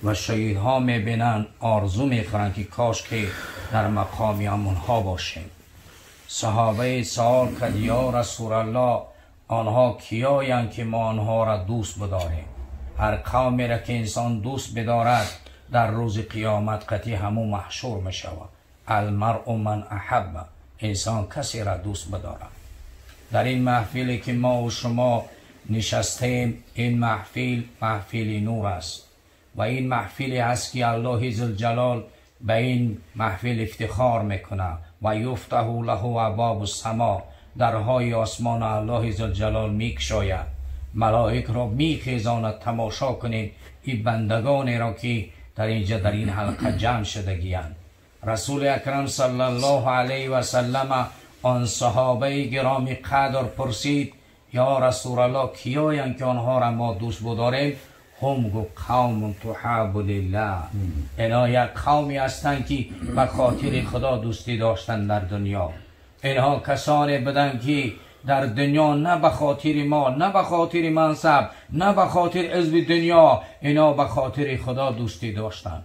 و شهیدها میبینن آرزو میکنن که کاش که در مقامی همونها باشیم. صحابه سوال کرد یا رسول الله آنها کیایند که ما آنها را دوست بداریم؟ هر قومی را که انسان دوست بدارد در روز قیامت قطعی همون محشور می شود. المرء من احب، انسان کسی را دوست بدارد. در این محفلی که ما و شما نشستیم، این محفل نور است و این محفلی است که الله ذوالجلال به این محفل افتخار میکنه و یفتح له ابواب السما، درهای آسمان الله ذوالجلال میگشاید، ملائک را میخیزاند تماشا کنید این بندگانی را که در اینجا در این حلقه جمع شدگیند. رسول اکرم صلی الله علیه و سلم آن صحابه گرامی قدر پرسید یا رسول الله کیایند که آنها را ما دوست بداریم؟ هم گو قوم تحب لله، اینا یک قومی هستند که به خاطر خدا دوستی داشتن در دنیا. اینها کسانی بدن که در دنیا نه به خاطر مال، نه به خاطر منصب، نه به خاطر عزب دنیا، اینا به خاطر خدا دوستی داشتن.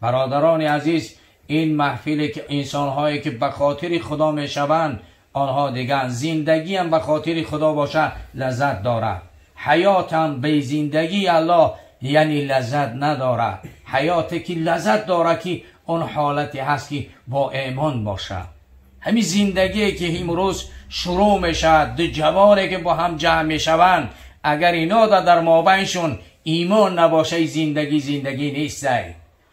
برادران عزیز، این محفلی که انسان‌هایی که به خاطر خدا میشوند، آنها دیگر زندگی هم به خاطر خدا باشه لذت دارد. حیات هم به زندگی الله یعنی لذت نداره. حیاتی که لذت داره که اون حالتی هست که با ایمان باشه. همین زندگی که امروز شروع میشه، دو جوانی که با هم جمع میشوند، اگر اینا در مابینشون ایمان نباشه زندگی نیست.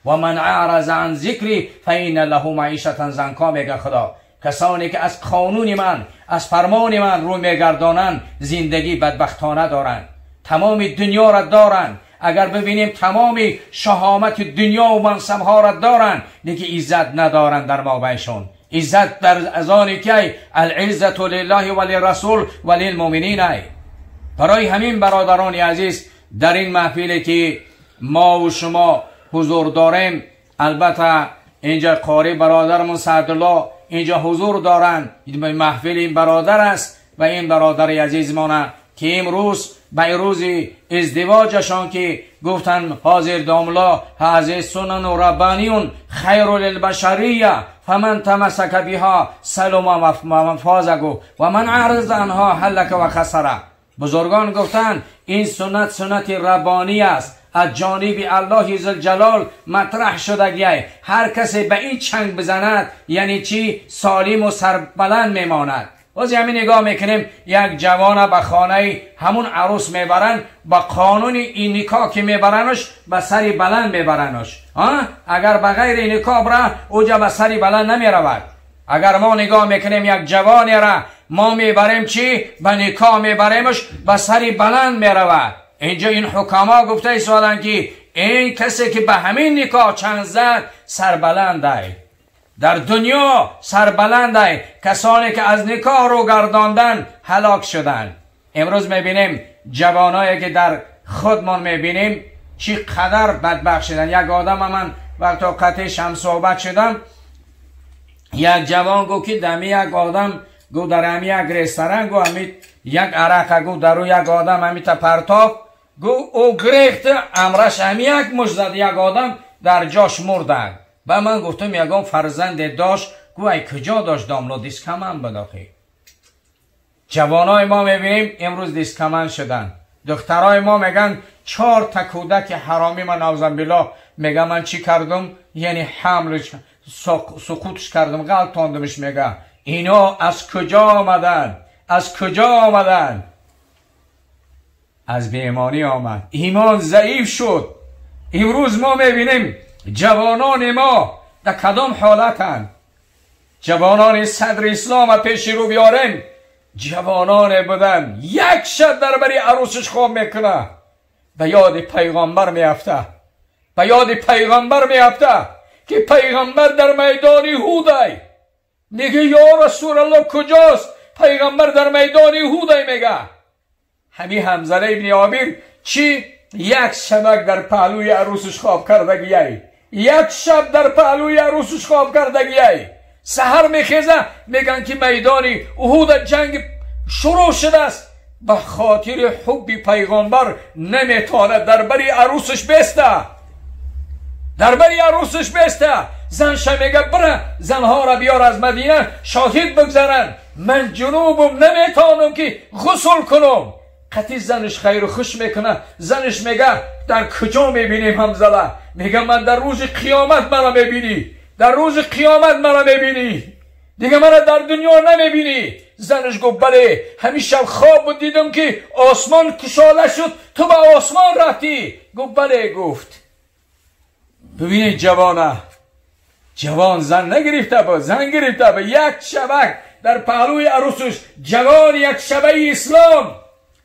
و من اعرض عن ذکری فإن له معیشة ضنکا، میگه خدا. کسانی که از قانون من، از فرمان من روی میگردانند زندگی بدبختانه دارند. تمام دنیا را دارند، اگر ببینیم تمام شهامت دنیا و منصب ها را دارند، لیکن عزت ندارند در مابینشون. عزت در از آنی که العزت لله و للرسول و للمؤمنین. برای همین برادران عزیز، در این محفلی که ما و شما حضور داریم، البته اینجا قاری برادرمون سعدالله اینجا حضور دارند. این محفل این برادر است و این برادر عزیز ما که امروز به روز ازدواجشان که گفتن حاضر داملا هذه سنن و ربانیون خیر للبشریه فمن تمسک بها سلم و فازگو و من اعرض عنها هلک و خسره. بزرگان گفتن این سنت ربانی است، از جانب الله ذوالجلال مطرح شدگی. هر کسی به این چنگ بزند یعنی چی؟ سالم و سربلند میماند. باز همین نگاه میکنیم یک جوان به خانه همون عروس میبرن، با قانون این نکاح که میبرنش به سری بلند میبرنش. اگر به غیر نکاح بره اوجا به سری بلند نمیرود. اگر ما نگاه میکنیم یک جوانی را ما میبریم چی؟ به نکاح میبریمش به سری بلند میرود. اینجا این حکما گفته سوالن که این کسی که به همین نکاح چنگ زد سربلنده، در دنیا سربلنده. کسانی که از نکاح رو گرداندن هلاک شدن. امروز میبینیم جوانایی که در خودمان میبینیم چی قدر بدبخت شدن. یک آدم من وقتی قطعش هم صحبت شدم، یک جوان گو که دمی یک آدم گو در همی یک رستوران گو همی یک عرق گو در رو یک آدم همی تا پرتاب گو او گریخت امرش همی یک مجزد یک آدم در جاش مردن. و من گفتم یکم فرزند داشت گو ای کجا داشت داملا دیسکمن بداخی. جوانای ما میبینیم امروز دیسکمن شدن. دخترای ما میگن 4 تا کودک حرامی من نوزن بالله. میگه من چی کردم؟ یعنی حملش سقوطش کردم، غلطاندمش. میگه اینا از کجا آمدن؟ از کجا آمدن؟ از بیمانی آمد، ایمان ضعیف شد. امروز ما میبینیم جوانان ما در کدام حالتن؟ جوانان صدر اسلام پیش رو بیارن، جوانان بدن یک شب در بری عروسش خواب میکنه، به یاد پیغمبر میافته، به یاد پیغمبر میافته که پیغمبر در میدان احد میگه یا رسول الله کجاست؟ پیغمبر در میدان احد میگه همین حمزه ابن عامر چی؟ یک شبک در پهلوی عروسش خواب کردگیه، یک شب در پهلوی عروسش خواب کردگیه. سحر میخیزه میگن که میدان احد جنگ شروع شده است. به خاطر حب پیغمبر نمیتونه در بری عروسش بسته، در بری عروسش بسته. زنش میگه بره زنها را بیار از مدینه شاهد بگذارن، من جنوبم نمیتونم که غسل کنم. قطعی زنش خیر و خوش میکنه. زنش میگه در کجا میبینیم حنظله؟ میگه من در روز قیامت مرا میبینی، در روز قیامت مرا میبینی، دیگه مرا در دنیا نمیبینی. زنش گفت بله، همیشه خواب دیدم که آسمان کشاده شد، تو به آسمان رفتی. گفت بله. گفت ببینید جوان زن نگرفته با، زن گرفته با. یک شبک در پهلوی عروسش، جوان یک شبه اسلام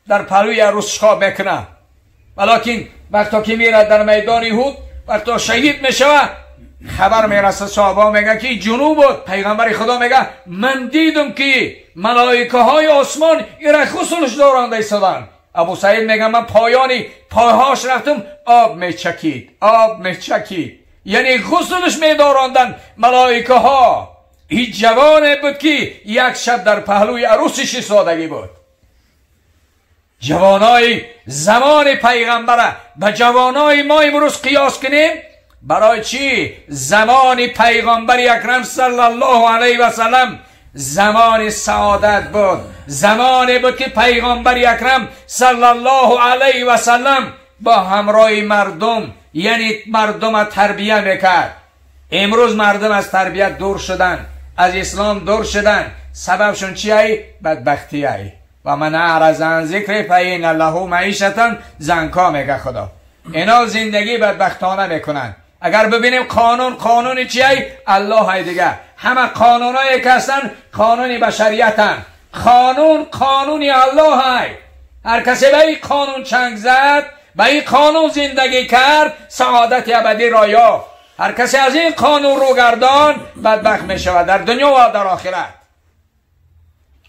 در پهلوی عروسش خواب میکنه. ولیکن وقتا که میره در میدان احد، وقتا شهید میشوه، خبر میرسه صحابه میگه که جنوب بود. پیغمبر خدا میگه من دیدم که ملائکه های آسمان ایره غسلش دارنده ایستادن. ابو سعید میگه من پایهاش رفتم، آب میچکید، یعنی غسلش میداراندن ملائکه ها. این جوانه بود که یک شب در پهلوی عروسش ایستادگی بود. جوانای زمان پیغمبره به جوانای ما امروز قیاس کنیم، برای چی؟ زمان پیغمبر اکرم صلی الله علیه و سلم زمان سعادت بود، زمانی بود که پیغمبر اکرم صلی الله علیه و سلم با همراه مردم، یعنی مردم تربیه میکرد. امروز مردم از تربیت دور شدن، از اسلام دور شدن. سببشون چی ای؟ بدبختی ای. و من اعرض عن ذکر فإن له معیشة ضنکا میگه خدا. اینا زندگی بدبختانه میکنن. اگر ببینیم قانون چی ای؟ الله های دیگه. همه قانونایی که هستن قانون بشریتن. قانونی الله های. هر کسی به این قانون چنگ زد، به این قانون زندگی کرد، سعادت ابدی را یافت. هر کسی از این قانون رو گردان بدبخت می شود در دنیا و در آخرت.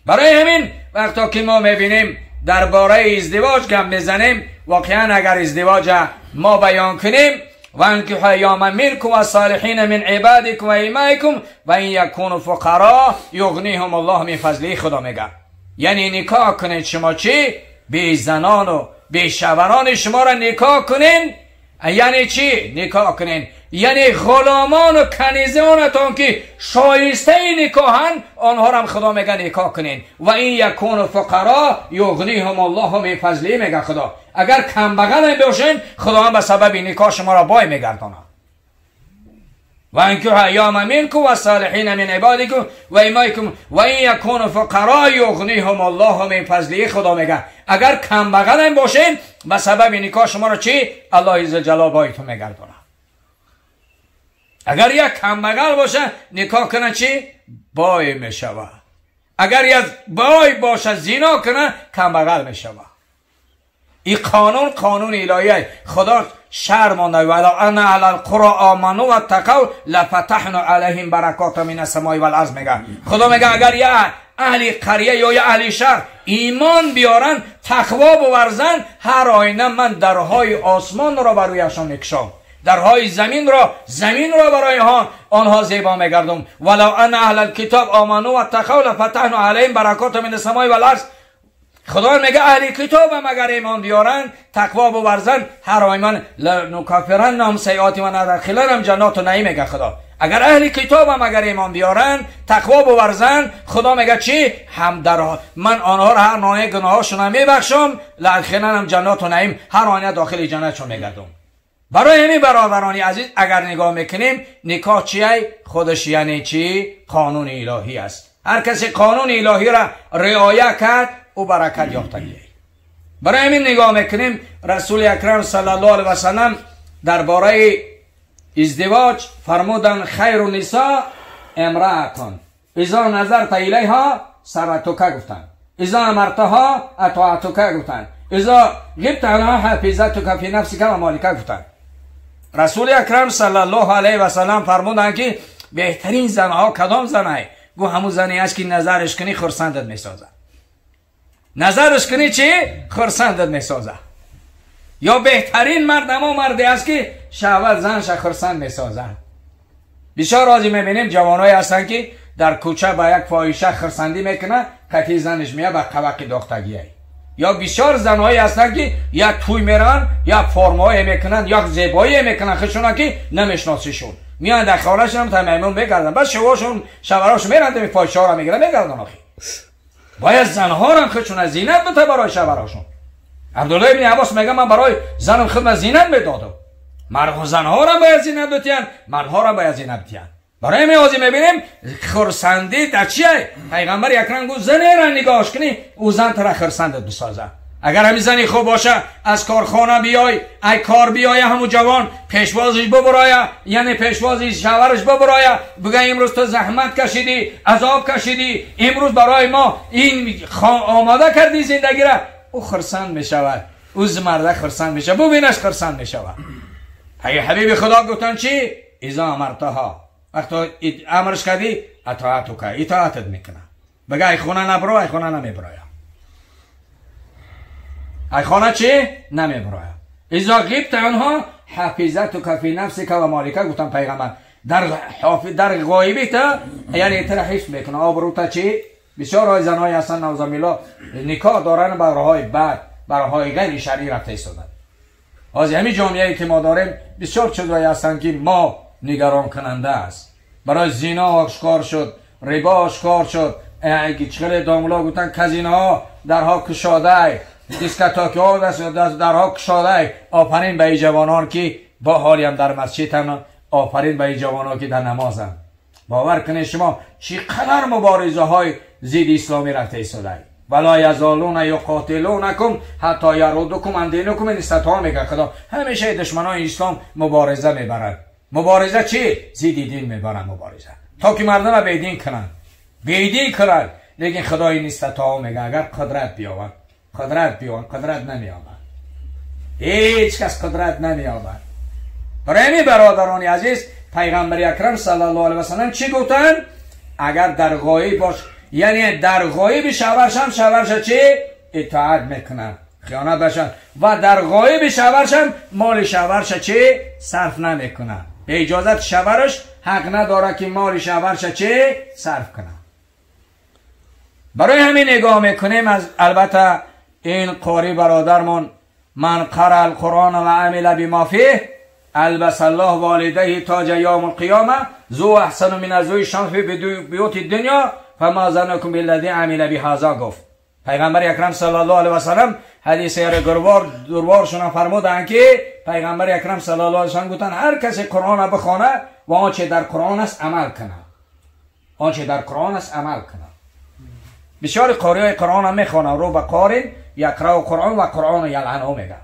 برای همین وقتا که ما میبینیم درباره ازدواج گپ میزنیم، واقعا اگر ازدواج ما بیان کنیم و انکحوا الایام منکم والصالحین من عبادکم و ایمائکم و ان یکونوا فقراء یغنیهم الله من فضله. خدا میگه یعنی نکاح کنید شما چی؟ به زنان و به شوهران شما را نکاح کنین. یعنی چی نکاح کنین؟ یعنی غلامان و کنیزانتان که شایسته نکاحن، آنها را هم خدا میگه نکاح کنین. و این یکون فقراء یغنیهم الله من فضله میگه خدا. اگر کم بغل باشین خدا هم به سبب نکاح شما را بای میگردانه. و انکحوا الایام منکم والصالحین من عبادکم و ایمائکم و این یکون فقراء یغنیهم الله من فضله. خدا میگه اگر کم بغل باشین به سبب نکاح شما را چی؟ الله عزوجل بایتون میگردانه. اگر یک کم بغل باشه نکاح کنه چی؟ بای میشوه. اگر یک بای باشه زنا کنه کم بغل میشوه. این قانون الهی خدا شرم مانده. ولو ان اهل القرى آمنوا واتقوا لفتحنا علیهم برکات من السماء والارض. میگه خدا میگه اگر یه اهل قریه یا یه اهل شهر ایمان بیارن، تقوا بورزن، هر آینه من درهای آسمان را برویشان میکشم، درهای زمین را برای آنها زیبا میگردم. ولو ان اهل الكتاب آمنوا واتقوا لفتحنا علیهم برکات من السماء والارض. خدا میگه اهل کتاب هم اگر ایمان بیارن، تقوا بورزن، هر آیمان لنکفرنهم سیئاتهم و ندخلنهم جنات نعیم. میگه خدا اگر اهل کتاب هم اگر ایمان بیارن، تقوا بورزن، خدا میگه چی؟ هم در من آنها را هر نوع گناهاشون میبخشم، لادخلنهم جنات نعیم، هر آینه داخل جنتشون میگردم. برای همین برادران عزیز اگر نگاه میکنیم نکاح چیه؟ خودش یعنی چی؟ قانون الهی است. هر کسی قانون الهی را رعایت کرد او برکت یافتگی. برای همین نگاه میکنیم رسول اکرم صلی الله علیه و سلم درباره ازدواج فرمودن خیر النساء امرأتون اذا نظرت الیها سرتک گفتن، اذا امرتها اطاعتک گفتن، اذا غبت عنها حفظتک فی نفسک و مالک گفتن. رسول اکرم صلی الله علیه و سلم فرمودن که بهترین زنها کدام زنه؟ گو همون زنی است که نظرش کنی خرسندت میسازه. نظرش کنی چی؟ خرسندت میسازه. یا بهترین مرد اما مردی است که شهوت زنش خرسند میسازه. بسیار راضی میبینیم جوانایی هستن که در کوچه با یک فاحشه خرسندی میکنه، قطعی زنش میاد با قوق دختگی. یا بسیار زنهایی هستن که یک توی میرن یک فرمایی میکنن یک زیبایی میکنن خودشون که نمیشناسیشون، میان در خانهشون هم تمیمون میگردن، بس شوهراشون میرن می پایشا را میگیرن میگردن. آخی باید زنها هم خودشون از زینت بده برای شوهراشون. عبدالله ابن عباس میگه من برای زنم خودم زینت میدادم. مرد زنها را باید زینت بدن، مردها را باید زینت بدن. برای میازی میبینیم خرسندی در چیه؟ پیغمبر اکرم گفت زنی را نگاهش کنی او زن تر خرسندت بسازه. اگر همین زنی خوب باشه از کارخانه بیای ای کار بیای همون جوان پیشوازش ببرایه، یعنی پیشوازش شوهرش ببرایه، بگه امروز تو زحمت کشیدی عذاب کشیدی، امروز برای ما این آماده کردی زندگی را، او خرسند میشود، او مرده خرسند میشه، ببینش خرسند میشود. اگه حبیب خدا گفتن چی؟ اذا امرتها، وقتی امرش کردی اطاعتو که اطاعتت میکنه. بگه ای خونه نبرو، ای خونه نمیبرایم. ای خانه چی؟ نمیبرایم. اذا غیبت عنها حفظتک فی نفسک و مالک، گفتن پیغمبر در غایبی تا یعنی تر حفظ میکنه. آبروتا چی؟ بسیار های زنهای هستن نوزامیلا نکاح دارن برای بد، برای غیر شرعی رفته ایستادن. از همین جامعه‌ای که ما داریم بسیار چیزایی هستن که ما نگران کننده است. برای زنا آشکار شد، ربا آشکار شد، چخل دامولا گفتن کازینوها درها کشاده، دیسکوتک ها درها کشاده. آفرین به این جوانان که با حالی هم در مسجد هم، آفرین به این جوانان که در نمازن. باور کنید شما چقدر مبارزه های ضد اسلامی رفته ایستاده. ولا یزالون یقاتلونکم حتی یردوکم عن دینکم ان استطاعوا، میگه خدا همیشه دشمنان اسلام مبارزه میبرند. مبارزه چی؟ ضد دین میبرن مبارزه، تا که مردم به دین کنن، به دین کنن. لیکن خدا این استطاعوا میگه اگر قدرت بیاورد، قدرت نمیآورد، هیچ کس قدرت نمیآورد. برای همین برادران عزیز پیغمبر اکرم صلی الله علیه و سلم چی گفتن؟ اگر در غایب باش، یعنی در غایب شوهرش چی؟ اطاعت میکنن، خیانت بشن، و در غایب شوهرش مال شوهرش چی؟ صرف نمیکنن. به اجازت شوهرش حق نداره که مال شوهرش چی؟ صرف کنه. برای همین نگاه میکنیم از البته این قاری برادرمون من قرأ القرآن و عمل بما فیه البس الله والديه تاج یوم القیامه ذو احسن من ذوی شمس فی بیوت الدنیا فما ظنکم بالذی عمل بهذا. گفت پیغمبر اکرم صلی الله علیه و سلم حدیث دربارشون فرمودن که پیغمبر اکرم صلی الله علیه و سلم گفتن هر کسی قرآن بخونه و آنچه در قرآن است عمل کنه، آنچه در قرآن است عمل کنه. بسیار قاریای قرآن هم میخوانن، رو به قارن یقرأ قرآن و قرآن یلعنه میگن.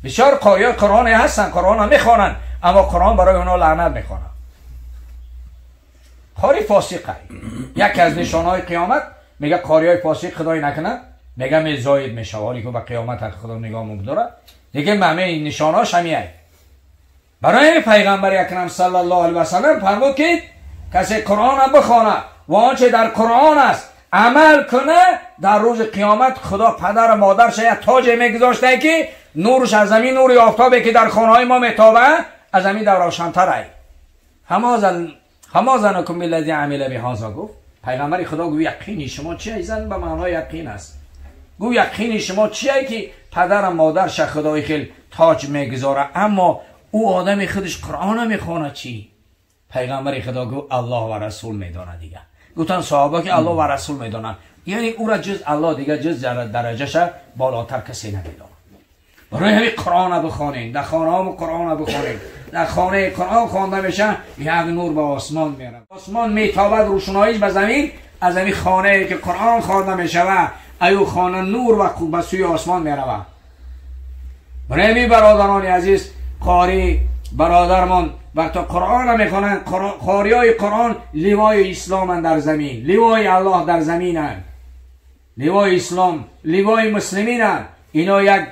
بسیار قاریای قرآن هستن، قرآن هم میخوانن، اما قرآن برای اونا لعنت میخوانن. قاری فاسقه. یکی از نشانهای قیامت میگه قاریای فاسق خدای نکنه، میگه می زاید میشه، حالی که به قیامت خدا نگاه می‌داره. دیگه همه نشاناش همیه. برای پیغمبر اکرم صلی الله علیه و سلم فرمود که کسی قرآن بخونه و آنچه در قرآن است عمل کنه، در روز قیامت خدا پدر و مادرش یک تاج میگذاشته که نورش از زمین، نور آفتابی که در خانه‌های ما میتابه از زمین در روشن‌تره. همازنکم بالذی عمل بهذا. گفت پیغمبر خدا گفت یقین شما چیه؟ زن به معنای یقین است. گفت یقین شما چیه که پدر و مادرش خدای خیل تاج میگذاره، اما او آدم خودش قرآن میخونه چی؟ پیغمبر خدا گفت الله و رسول میدونه. دیگه گفتن صحابه که الله و رسول میدونن، یعنی او را جز الله دیگه جز درجهش بالاتر کسی نمیدونه. برای همین قرآن بخونین، در خانه هم قرآن بخونین. در خانه قرآن خوانده میشه یک نور به آسمان میره، آسمان میتابد روشناییش به زمین، از زمین خانه که قرآن خوانده میشوه ایو خانه نور و به سوی آسمان میروه. برای همین برادران عزیز قاری برادرمان وقتی قرآن میخونن، قاری های قرآن لیوای اسلام در زمین، لیوای الله در زمین هن، لیوای اسلام، لیوای مسلمین هن. اینا یک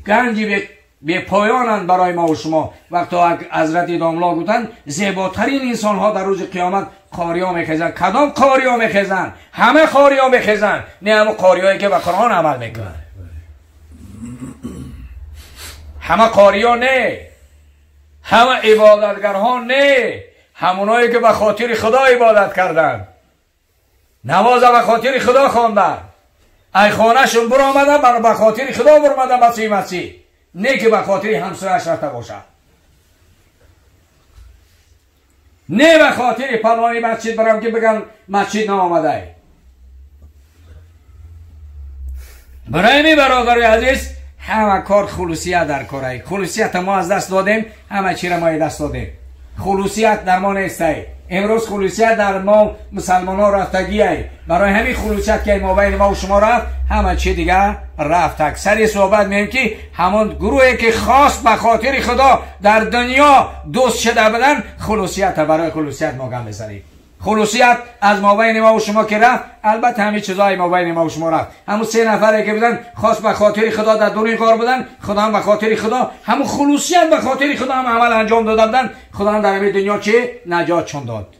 گنجی به پایانند برای ما و شما. وقتی حضرت داملا گفتن زیباترین انسان ها در روز قیامت قاری ها میخیزن. کدام قاری ها میخیزن؟ همه قاری ها میخیزن، نه همه قاری هایی که به قرآن عمل میکنن. همه قاری ها نه، همه عبادتگر ها نه، همونایی که به خاطر خدا عبادت کردن، نماز به خاطر خدا خواندن، ای خانهشون بر آمدن برای به خاطر خدا بر آمدن مسیح نه که به خاطر همسایه‌اش رفته باشه، نه به خاطر فلانی مسجد برم که بگن مسجد نآمده. برای می برادر عزیز همه کار خلوصیت در کاره. خلوصیت ما از دست دادیم، همه چی را ما دست دادیم. خلوصیت در ما نیست. امروز خلوصیت در ما مسلمان ها رفتگیه. برای همین خلوصیت که ما بین ما و شما رفت، همه چی دیگه رفت. اکثری صحبت میگیم که همون گروهی که خاص به خاطر خدا در دنیا دوست شده بدن، خلوصیت برای خلوصیت ما گم بزنیم. خلوصیت از ما بین ما و شما که رفت، البته همین چیزای ما بین ما و شما رفت. همون 3 نفری که بودن خاص به خاطر خدا در دنیای غار بودن، خدا هم به خاطر خدا، همون خلوصیت به خاطر خدا هم عمل انجام دادن، خدا هم در همین دنیا چه نجات چون داد.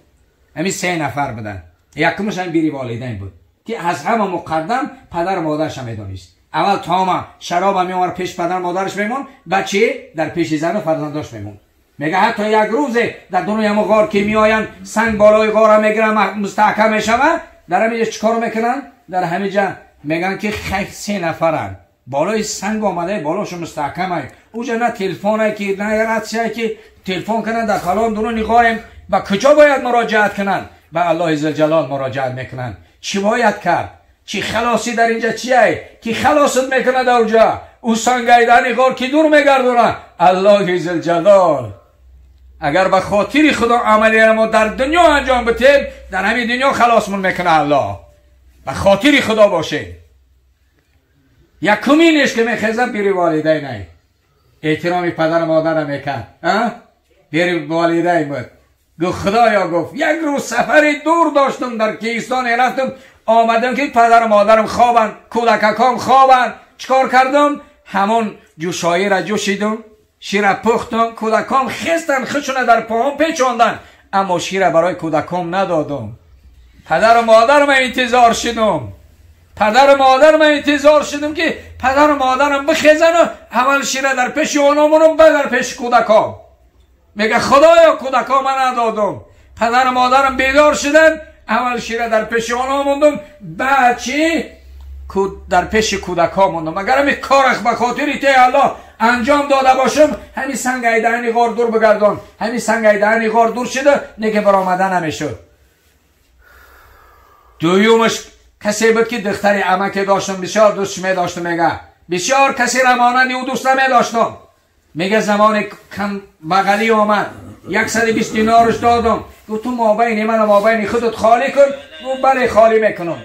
همین 3 نفر بودن. یکمش هم بری والدین بود که از همه مقدم پدر و مادرش هم میدونست. اول تمام شراب هم میومد پیش پدر مادرش میمون، بچه در پیش زن و فرزنداش میمون. میگه حتی یک روزه در دنیای ما غار که میآین سنگ بالای غار هم میگیرن مستحکم میشوه، در همینجا چیکار میکنن؟ در همینجا میگن که 3 نفرن بالای سنگ آمده، بالاشون مستحکمه. اوجا نه تلفونه که نه رادیویی که تلفن کنن در کلام دنیای غارم. با کجا باید مراجعت کنن؟ به الله عزوجل مراجعت میکنن. چی باید کرد؟ چی خلاصی در اینجا چیه که خلاصت میکنه در اونجا؟ او سنگیدن غار که دور میگردونه الله عزوجل. اگر به خاطر خدا عملی ما در دنیا انجام بدیم، در همین دنیا خلاصمون میکنه الله. به خاطر خدا باشه. یکمینش که میخزه بری والدین، احترام پدر مادر میکن، بری والدین بود. گفت خدایا، گفت یک روز سفر دور داشتم در کیستان رفتم، آمدم که پدر مادرم خوابن، کودککام خوابن. چیکار کردم؟ همون جوشایی را جوشیدم، شیر پختم، کودکام خستن، خشونه در پاهم پیچاندن، اما شیر برای کودکام ندادم. پدر و مادرم انتظار شدم، پدر و مادرم انتظار شدم که پدر و مادرم بخیزن و اول شیر در پیش اونامونم در پیش کودکام. میگه خدایا کودکام من ندادم. پدر و مادرم بیدار شدن، اول شیر در پیش اوناموندم، بعد چی؟ در پیش کودکام موندم. اگر همین کارش به خاطر تی الله انجام داده باشم، همین سنگ ایدهنی غار دور بگردان. همین سنگ ایدهنی غار دور شده، نگه برآمده نمیشد. دویومش کسی بود که دختری عمک داشتم، بسیار دوستش می داشتم. میگه بسیار کسی را مانند او دوست نمی داشتم. میگه زمان کم بغلی آمد 120 دینارش دادم، گفت تو مابین من و مابین خودت خالی کن. گفت بله خالی میکنم.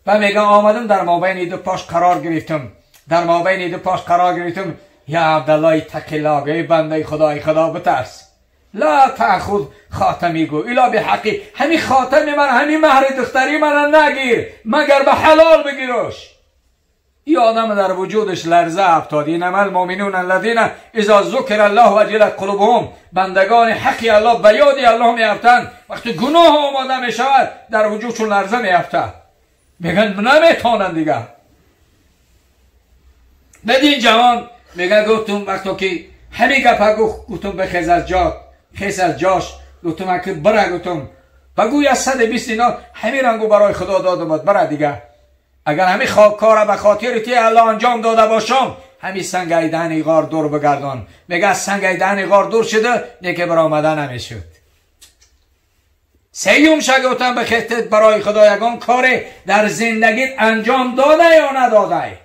و میگه آمدم در مابین دو پاش قرار گرفتم، در مابین دو پاش قرار گرفتم. یا عبدالله اتق الله، ای بنده خدا بترس. لا تأخذ خاتمی گو الا بحقی، همین خاتم من، همین مهر دختری من نگیر مگر به حلال بگیرش. این آدم در وجودش لرزه افتاد. انما المؤمنون الذین اذا ذکر الله وجلت قلوبهم، بندگان حقی الله به یاد الله میافتند، وقتی گناه آماده میشود در وجودشون لرزه میافته، میگن نمیتونن دیگه. بدین جوان میگه گفتم وقتی که همین گپا گفتم بخیز از جا، خیز از جاش، گفتم که برا، گفتم بگوی از 120 دینار همین رنگو برای خدا دادم برا دیگه. اگر همین کار به خاطر تی الله انجام داده باشم، همین سنگ ایدهنی غار دور بگردان. میگه سنگ ایدهنی غار دور شده، دیگه برآمده نمیشد. سیوم شگفتم به خطت برای خدا یگان کار در زندگیت انجام داده یا نداده؟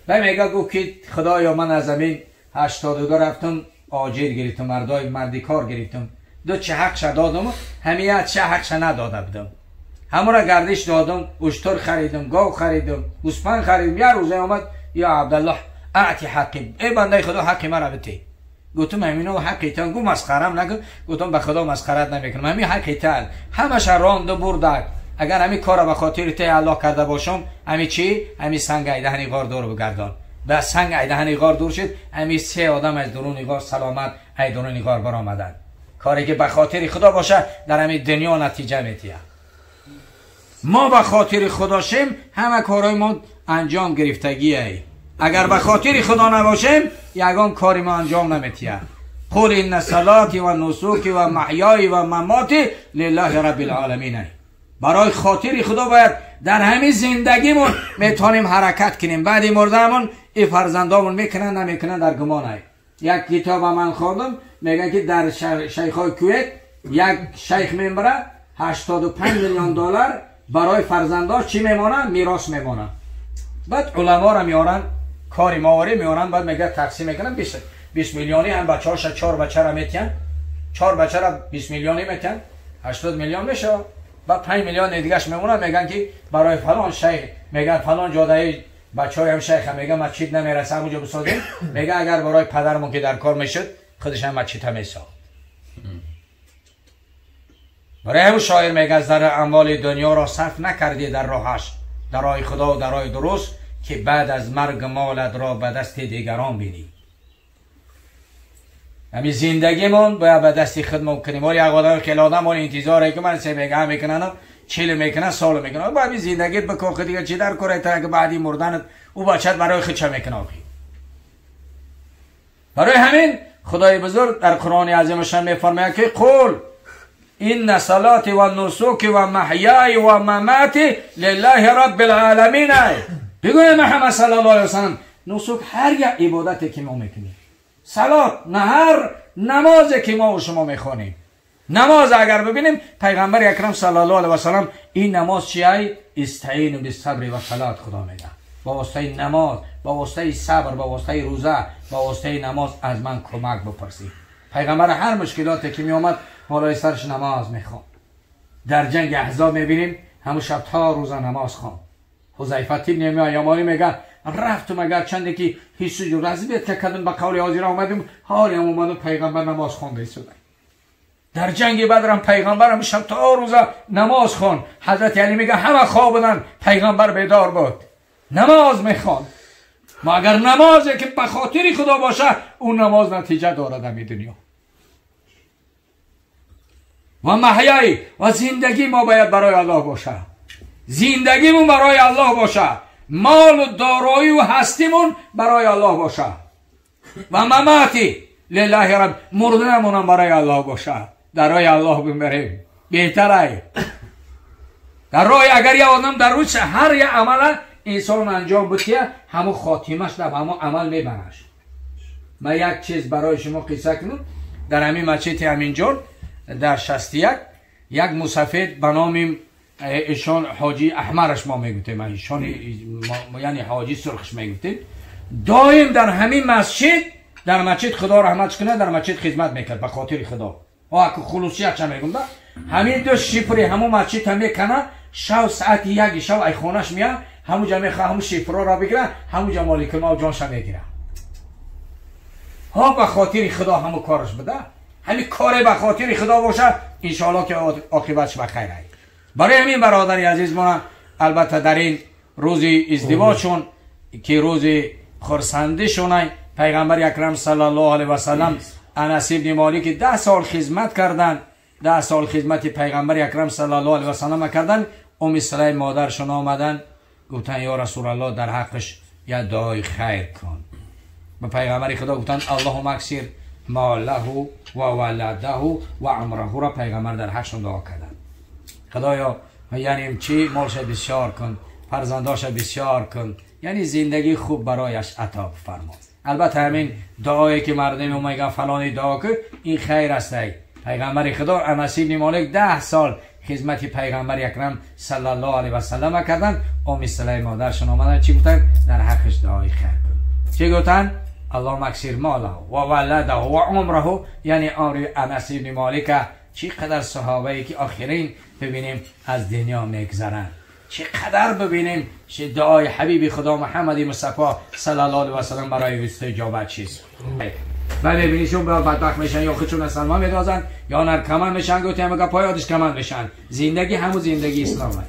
و میگه گفت که خدایا من از زمین 82 رفتم آجر گرفتم، مردی کار گرفتم، دو چه حقش دادم، همیت چه حقش نداده بودم. همون را گردش دادم، اشتر خریدم، گاو خریدم، گوسفند خریدم. یه روزه آمد یا عبدالله اعطی حقی، ای بنده خدا حقی مرا بده. گفتم همینو حقی تن. گو مسخرم نکن. گفتم به خدا مسخرت نمیکنم، همین حقی تن. همش راند برد. اگر همین کار به خاطر ته الله کرده باشم، همین چی؟ همین سنگ ایدهنی غار دور بگردان. و سنگ ایدهنی غار دور شد، همین 3 آدم از درون غار سلامت ای درون غار برآمدند. کاری که به خاطر خدا باشه در همین دنیا نتیجه میتیه. ما به خاطر خدا شیم، همه کارهای ما انجام گرفتگیه. اگر به خاطر خدا نباشیم، یگان کاری ما انجام نمیتیه. قل ان صلاتی و نسوکی و محیای و مماتی لله رب العالمین. برای خاطر خدا باید در همین زندگیمون میتونیم حرکت کنیم. بعدی مردهمون این فرزندامون میکنن نمیکنن در گمان های. یک کتاب من خوردم میگه که در شیخای کویت یک شیخ میمره 85 میلیون دلار برای فرزنداش چی میمونه؟ میراث میمونه. بعد علما را میارن کاری ماوری میارن، بعد میگه تقسیم میکنن 20 میلیونی هم بچه‌هاش 4 بچه را میتین، 4 بچه را 20 میلیونی میتین 80 میلیون میشه. بعد 5 میلیون دیگه‌اش میمونه میگن که برای فلان شیخ، میگن فلان جاده بچه‌های هم شیخ میگه مسجد نمیرسه اونجا بسازیم، میگه اگر برای پدرمون که در کار میشد خودش هم مسجد هم میساخت. برای همون شاعر میگه از در اموال دنیا را صرف نکردی در راهش، در راه خدا و در راه درست، که بعد از مرگ مالت را به دست دیگران بینی. همین زندگیمون باید به دست خدمت کنیم. ولی آدم خیلی آدم انتظاره که من سه میگه میکنن 40 میکنن سال میکنن. با همین زندگیت بکن خود دیگه چی در کاره تا که بعدی مردنت او بچت برای خود چه میکنه. برای همین خدای بزرگ در قرآن عظیمش میفرماید که قول این صلاتی و نسوک و محیای و مماتی لله رب العالمین. بگوی محمد صلی الله علیه و سلم نسوک هر یک عبادتی که ما میکنیم، صلات نه هر نمازی که ما و شما میخونیم. نماز اگر ببینیم پیغمبر اکرم صلی الله علیه و سلم این نماز چیه؟ استعینوا بالصبر و صلات خدا میگه. با واسطه نماز، با واسطه صبر، با واسطه روزه، با واسطه نماز از من کمک بپرسید. پیغمبر هر مشکلاتی که می اومد بالای سرش نماز میخوان. در جنگ احزاب میبینیم همون شب تا روزه نماز خوان. حذیفه ابن یمانی میگه رفتم اگر چندی که حس جو رزبیت که کردن با قول حاضر اومدیم حالی هم اومدن پیغمبر نماز خونده شدن. در جنگ بدر هم پیغمبر هم شب تا روزه نماز خون. حضرت علی میگه همه خوابیدن پیغمبر بیدار بود نماز میخوان. ما اگر نمازی که به خاطر خدا باشه اون نماز نتیجه داره در دنیا. و محیای و زندگی ما باید برای الله باشه. زندگیمون برای الله باشه. مال و دارایی و هستیمون برای الله باشه. و مماتی لله رب، مردنمون هم برای الله باشه. در راه الله بمیریم بهتره. در راه اگر یه آدم در روش هر یه عمل انسان انجام بده همون خاتمش در همون عمل میبرش. من یک چیز برای شما قصه کنم. در همین مسجد همینجور در 61 یک مسافر به نام ایشان حاجی احمرش ما میگفتیم، ایشان یعنی حاجی سرخش میگفتیم، دائم در همین مسجد، در مسجد خدا رحمتش کنه، در مسجد خدمت میکرد به خاطر خدا. ها که خلوصیت چه میگم همین دو شفری همون مسجد هم میکنه. شو ساعت یک شو ای خونش میاد همون جا میخواه همون شفرا را بگیره، همون جا مالک ما و جانش میگیره. ها به خاطر خدا همون کارش بده. همین کار به خاطر خدا باشه انشاءالله که عاقبتش به خیر. برای همین برادر عزیز ما البته در این روز ازدواجشون که روز خرسندیشون پیغمبر اکرم صلی الله علیه و سلم انس ابن مالک 10 سال خدمت کردن. 10 سال خدمت پیغمبر اکرم صلی الله علیه و سلم کردن. ام سلیم مادرشون آمدن گفتن یا رسول الله در حقش یا دعای خیر کن. به پیغمبر خدا گفتن اللهم اکثر ماله و ولده و عمره را پیغمبر در حقشون دعا کردن. خدایا یعنی چی؟ مالش بسیار کن، فرزنداش بسیار کن، یعنی زندگی خوب برایش عطا فرما. البته همین دعایی که مردم میگن فلانی دعا که این خیر است. پیغمبر خدا انس بن مالک 10 سال خدمت پیغمبر اکرم صلی الله علیه و سلم کردن. ام سلیم مادرشون آمدن چی گفتن؟ در حقش دعای خیر کن. چی گفتن؟ اللهم اکثر ماله و ولده و عمره، یعنی عمر انس بن مالک. چقدر صحابه ای که آخرین ببینیم از دنیا میگذرن، چقدر ببینیم دعای حبیب خدا محمد مصطفی صلی الله علیه و سلم برای استجابت چیز و ببینیشون به بدبخت میشن یا خودشون از سلمان میدازن یا نرکمن میشن. گفتیم مگه پایادش کمن میشن. زندگی همون زندگی اسلامه.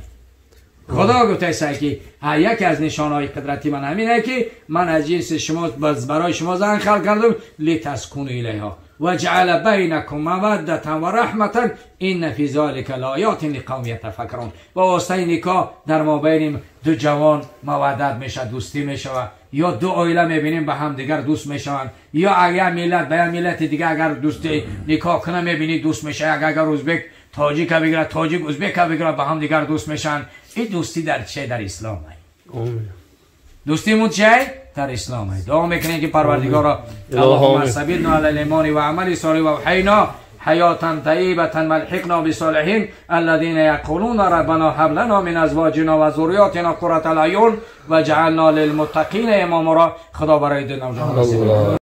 خدا گفته است که یکی از نشانهای قدرتی من همینه که من از جنس شما برای شما زن خلق کردم لتسکونوا الیها و جعل بینکم مودة و رحمة ان فی ذلک لآیات لقوم یتفکرون. با واسطه نکاح در ما بین دو جوان مودت میشه، دوستی میشه، یا دو عائله میبینیم به هم دیگر دوست میشن، یا اگر ملت به ملت دیگه اگر دوستی نکاح کنه میبینی دوست میشه. اگر ازبک تاجیک بگیره تاجیک ازبک بگیره با هم دیگر دوست میشن. این دوستی در چه؟ در اسلام هست. دوستی مون چه؟ در اسلام هست. دعا میکنیم که پروردگارا اللهم سبیلنا علی الایمان و عمل صالح و احیینا حیاتا طیبة والحقنا بالصالحین الذین یقولون ربنا هب لنا من ازواجنا و ذریاتنا قرة الاعین واجعلنا للمتقین اماما. خدا برای دل نوجوان